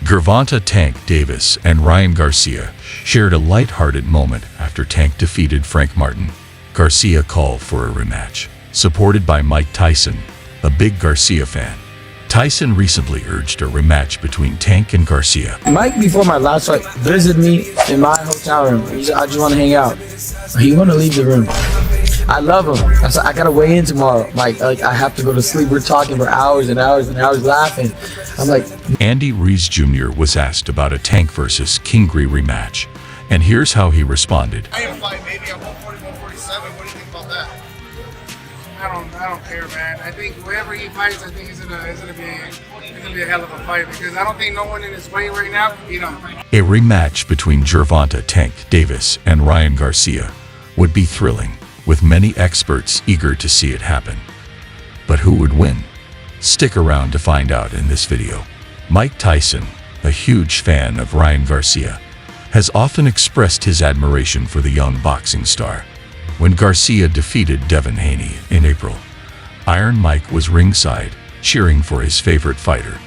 Gervonta "Tank" Davis and Ryan Garcia shared a light-hearted moment after Tank defeated Frank Martin. Garcia called for a rematch, supported by Mike Tyson, a big Garcia fan. Tyson recently urged a rematch between Tank and Garcia. Mike, before my last fight, visited me in my hotel room. He said, I just want to hang out. He want to leave the room. I love him. I said, I got to weigh in tomorrow. Like, I have to go to sleep. We're talking for hours and hours and hours laughing. I'm like... Andy Ruiz Jr. was asked about a Tank versus Kingry rematch, and here's how he responded. I am fight maybe at 140, 147. What do you think about that? I don't care, man. I think wherever he fights, I think it's gonna be a hell of a fight because I don't think no one in his weight right now can beat him. A rematch between Gervonta "Tank" Davis and Ryan Garcia would be thrilling, with many experts eager to see it happen. But who would win? Stick around to find out in this video. Mike Tyson, a huge fan of Ryan Garcia, has often expressed his admiration for the young boxing star. When Garcia defeated Devin Haney in April, Iron Mike was ringside, cheering for his favorite fighter.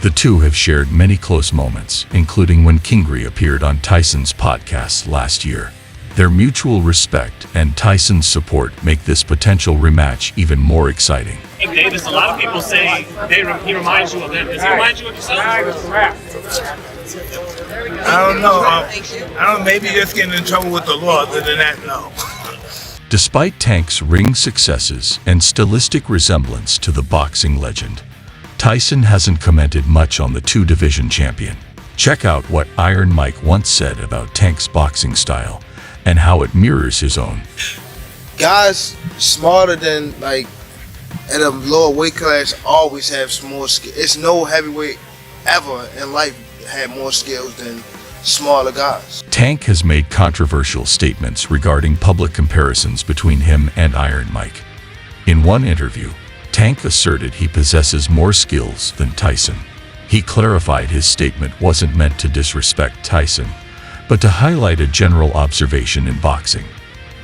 The two have shared many close moments, including when Kingry appeared on Tyson's podcast last year. Their mutual respect and Tyson's support make this potential rematch even more exciting. Hey Davis, a lot of people say he reminds you of them. Does he remind you of yourself? I don't know. Maybe just getting in trouble with the law. Other than that, no. Despite Tank's ring successes and stylistic resemblance to the boxing legend, Tyson hasn't commented much on the two-division champion. Check out what Iron Mike once said about Tank's boxing style and how it mirrors his own. Guys smarter than, at a lower weight class always have more skill. It's no heavyweight ever in life had more skills than smaller guys. Tank has made controversial statements regarding public comparisons between him and Iron Mike. In one interview, Tank asserted he possesses more skills than Tyson. He clarified his statement wasn't meant to disrespect Tyson, but to highlight a general observation in boxing.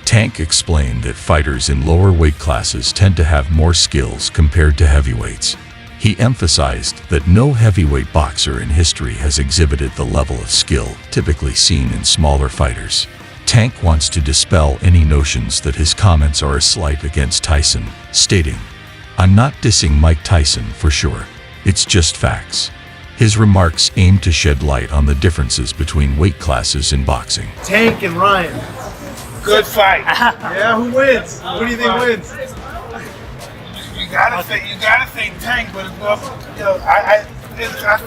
Tank explained that fighters in lower weight classes tend to have more skills compared to heavyweights. He emphasized that no heavyweight boxer in history has exhibited the level of skill typically seen in smaller fighters. Tank wants to dispel any notions that his comments are a slight against Tyson, stating, "I'm not dissing Mike Tyson for sure. It's just facts." His remarks aim to shed light on the differences between weight classes in boxing. Tank and Ryan. Good fight. Yeah, who wins? Who do you think wins? You gotta say Tank, but I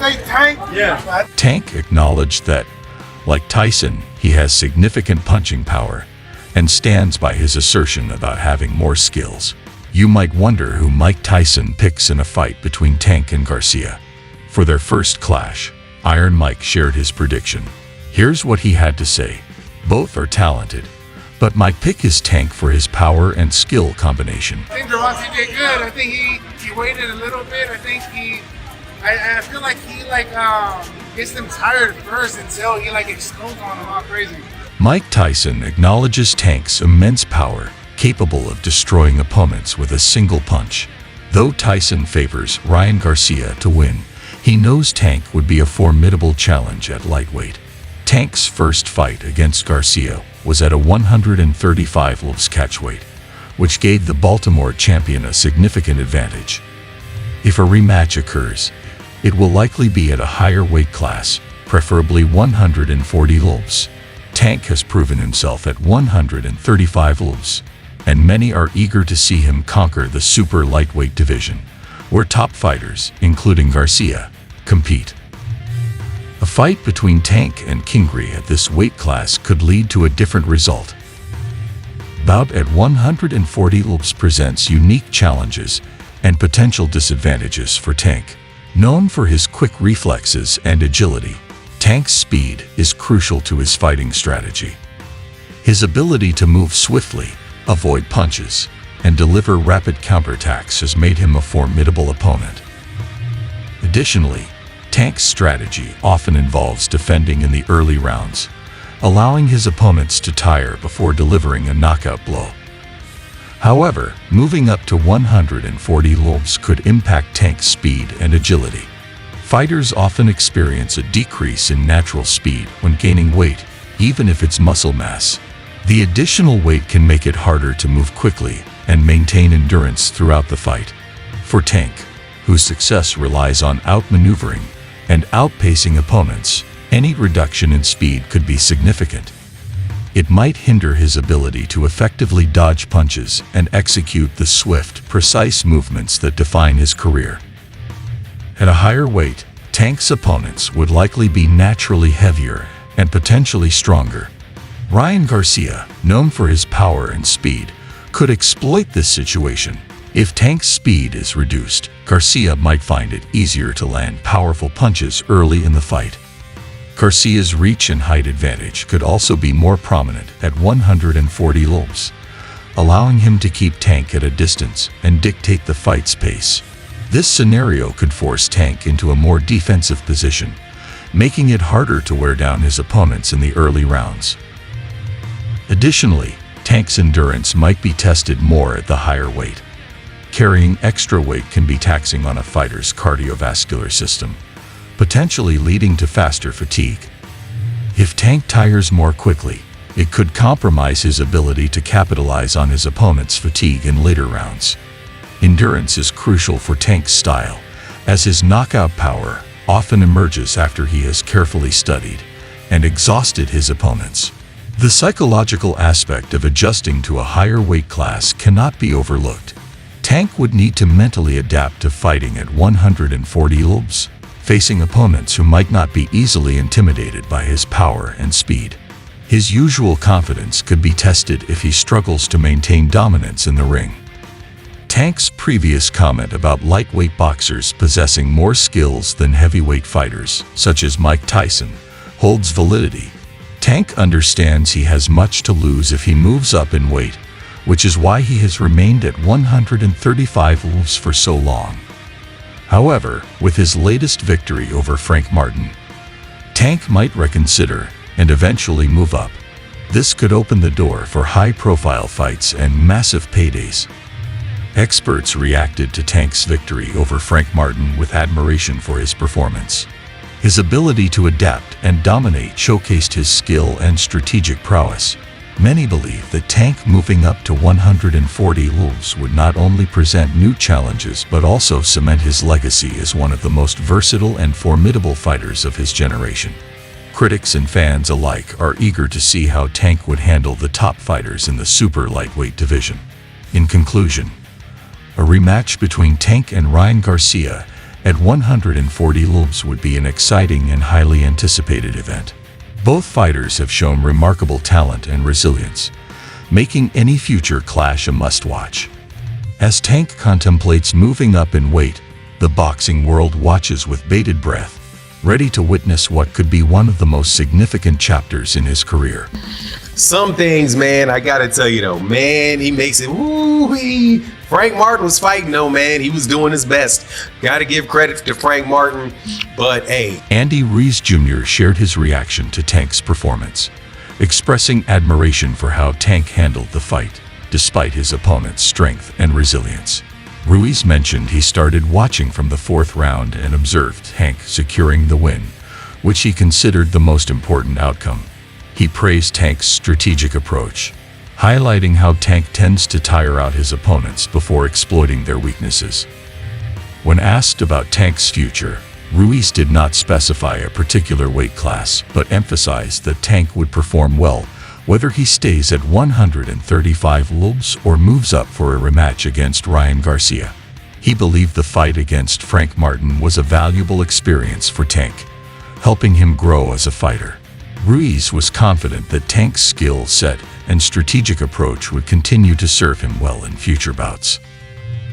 say Tank. Yeah. Tank acknowledged that, like Tyson, he has significant punching power and stands by his assertion about having more skills. You might wonder who Mike Tyson picks in a fight between Tank and Garcia. For their first clash, Iron Mike shared his prediction. Here's what he had to say. Both are talented, but my pick is Tank for his power and skill combination. I think Gervonta did good. I think he waited a little bit. I think I feel like he gets them tired first until he explodes on them all crazy. Mike Tyson acknowledges Tank's immense power, capable of destroying opponents with a single punch. Though Tyson favors Ryan Garcia to win, he knows Tank would be a formidable challenge at lightweight. Tank's first fight against Garcia was at a 135 libs catchweight, which gave the Baltimore champion a significant advantage. If a rematch occurs, it will likely be at a higher weight class, preferably 140 libs. Tank has proven himself at 135 libs, and many are eager to see him conquer the super lightweight division, where top fighters, including Garcia, compete. A fight between Tank and Kingry at this weight class could lead to a different result. Bout at 140 libs presents unique challenges and potential disadvantages for Tank. Known for his quick reflexes and agility, Tank's speed is crucial to his fighting strategy. His ability to move swiftly, avoid punches, and deliver rapid counterattacks has made him a formidable opponent. Additionally, Tank's strategy often involves defending in the early rounds, allowing his opponents to tire before delivering a knockout blow. However, moving up to 140 libs could impact Tank's speed and agility. Fighters often experience a decrease in natural speed when gaining weight, even if it's muscle mass. The additional weight can make it harder to move quickly and maintain endurance throughout the fight. For Tank, whose success relies on outmaneuvering and outpacing opponents, any reduction in speed could be significant. It might hinder his ability to effectively dodge punches and execute the swift, precise movements that define his career. At a higher weight, Tank's opponents would likely be naturally heavier and potentially stronger. Ryan Garcia, known for his power and speed, could exploit this situation. If Tank's speed is reduced, Garcia might find it easier to land powerful punches early in the fight. Garcia's reach and height advantage could also be more prominent at 140 lbs, allowing him to keep Tank at a distance and dictate the fight's pace. This scenario could force Tank into a more defensive position, making it harder to wear down his opponents in the early rounds. Additionally, Tank's endurance might be tested more at the higher weight. Carrying extra weight can be taxing on a fighter's cardiovascular system, potentially leading to faster fatigue. If Tank tires more quickly, it could compromise his ability to capitalize on his opponent's fatigue in later rounds. Endurance is crucial for Tank's style, as his knockout power often emerges after he has carefully studied and exhausted his opponents. The psychological aspect of adjusting to a higher weight class cannot be overlooked. Tank would need to mentally adapt to fighting at 140 lbs, facing opponents who might not be easily intimidated by his power and speed. His usual confidence could be tested if he struggles to maintain dominance in the ring. Tank's previous comment about lightweight boxers possessing more skills than heavyweight fighters, such as Mike Tyson, holds validity. Tank understands he has much to lose if he moves up in weight, which is why he has remained at 135 lbs for so long. However, with his latest victory over Frank Martin, Tank might reconsider and eventually move up. This could open the door for high-profile fights and massive paydays. Experts reacted to Tank's victory over Frank Martin with admiration for his performance. His ability to adapt and dominate showcased his skill and strategic prowess. Many believe that Tank moving up to 140 lbs would not only present new challenges but also cement his legacy as one of the most versatile and formidable fighters of his generation. Critics and fans alike are eager to see how Tank would handle the top fighters in the super lightweight division. In conclusion, a rematch between Tank and Ryan Garcia at 140 lbs would be an exciting and highly anticipated event. Both fighters have shown remarkable talent and resilience, making any future clash a must-watch. As Tank contemplates moving up in weight, the boxing world watches with bated breath, ready to witness what could be one of the most significant chapters in his career. Some things, man, I gotta tell you though, man, he makes it woo-wee. Frank Martin was fighting though, man. He was doing his best. Gotta give credit to Frank Martin, but hey. Andy Ruiz Jr. shared his reaction to Tank's performance, expressing admiration for how Tank handled the fight, despite his opponent's strength and resilience. Ruiz mentioned he started watching from the fourth round and observed Tank securing the win, which he considered the most important outcome. He praised Tank's strategic approach, highlighting how Tank tends to tire out his opponents before exploiting their weaknesses. When asked about Tank's future, Ruiz did not specify a particular weight class, but emphasized that Tank would perform well, whether he stays at 135 lbs or moves up for a rematch against Ryan Garcia. He believed the fight against Frank Martin was a valuable experience for Tank, helping him grow as a fighter. Ruiz was confident that Tank's skill set and strategic approach would continue to serve him well in future bouts.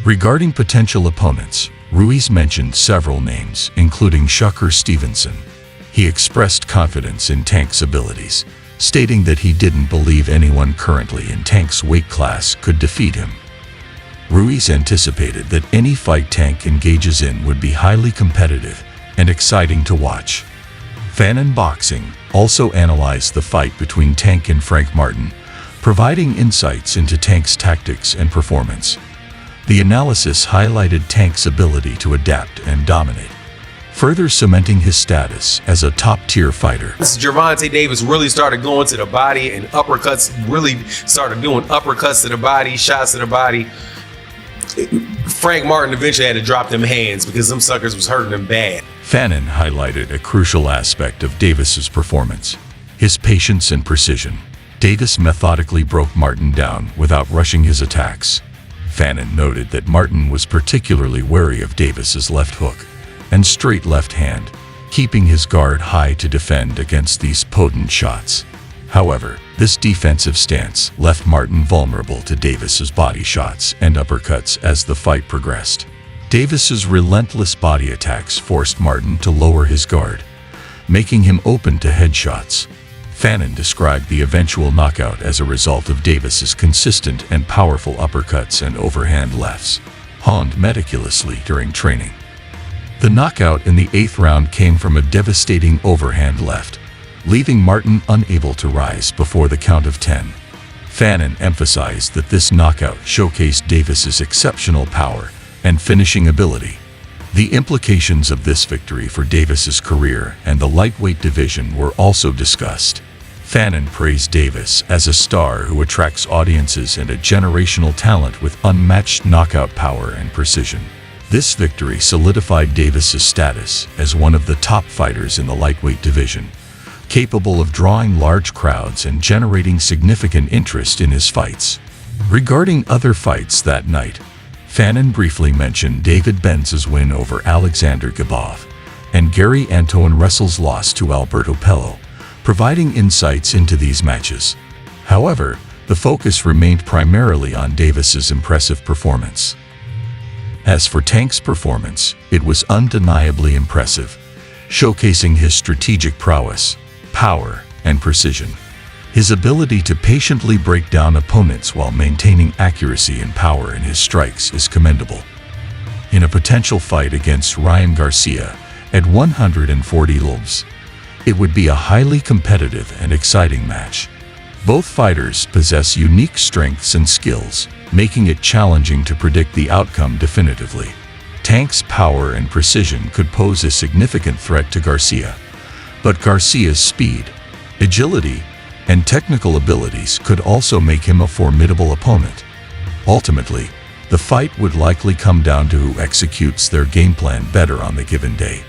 Regarding potential opponents, Ruiz mentioned several names, including Shakur Stevenson. He expressed confidence in Tank's abilities, stating that he didn't believe anyone currently in Tank's weight class could defeat him. Ruiz anticipated that any fight Tank engages in would be highly competitive and exciting to watch. Fan and Boxing also analyzed the fight between Tank and Frank Martin, providing insights into Tank's tactics and performance. The analysis highlighted Tank's ability to adapt and dominate, further cementing his status as a top-tier fighter. This Gervonta Davis really started going to the body and uppercuts, really started doing uppercuts to the body, shots to the body. Frank Martin eventually had to drop them hands because them suckers was hurting him bad. Fannin highlighted a crucial aspect of Davis's performance: his patience and precision. Davis methodically broke Martin down without rushing his attacks. Fannin noted that Martin was particularly wary of Davis's left hook and straight left hand, keeping his guard high to defend against these potent shots. However, this defensive stance left Martin vulnerable to Davis's body shots and uppercuts as the fight progressed. Davis's relentless body attacks forced Martin to lower his guard, making him open to headshots. Fannin described the eventual knockout as a result of Davis's consistent and powerful uppercuts and overhand lefts, honed meticulously during training. The knockout in the 8th round came from a devastating overhand left, leaving Martin unable to rise before the count of 10. Fannin emphasized that this knockout showcased Davis's exceptional power and finishing ability. The implications of this victory for Davis's career and the lightweight division were also discussed. Fannin praised Davis as a star who attracts audiences and a generational talent with unmatched knockout power and precision. This victory solidified Davis's status as one of the top fighters in the lightweight division, capable of drawing large crowds and generating significant interest in his fights. Regarding other fights that night, Fannin briefly mentioned David Benz's win over Alexander Gabov and Gary Antoine Russell's loss to Alberto Pello, providing insights into these matches. However, the focus remained primarily on Davis's impressive performance. As for Tank's performance, it was undeniably impressive, showcasing his strategic prowess, power, and precision. His ability to patiently break down opponents while maintaining accuracy and power in his strikes is commendable. In a potential fight against Ryan Garcia at 140 libras, it would be a highly competitive and exciting match. Both fighters possess unique strengths and skills, making it challenging to predict the outcome definitively. Tank's power and precision could pose a significant threat to Garcia, but Garcia's speed, agility, and technical abilities could also make him a formidable opponent. Ultimately, the fight would likely come down to who executes their game plan better on the given day.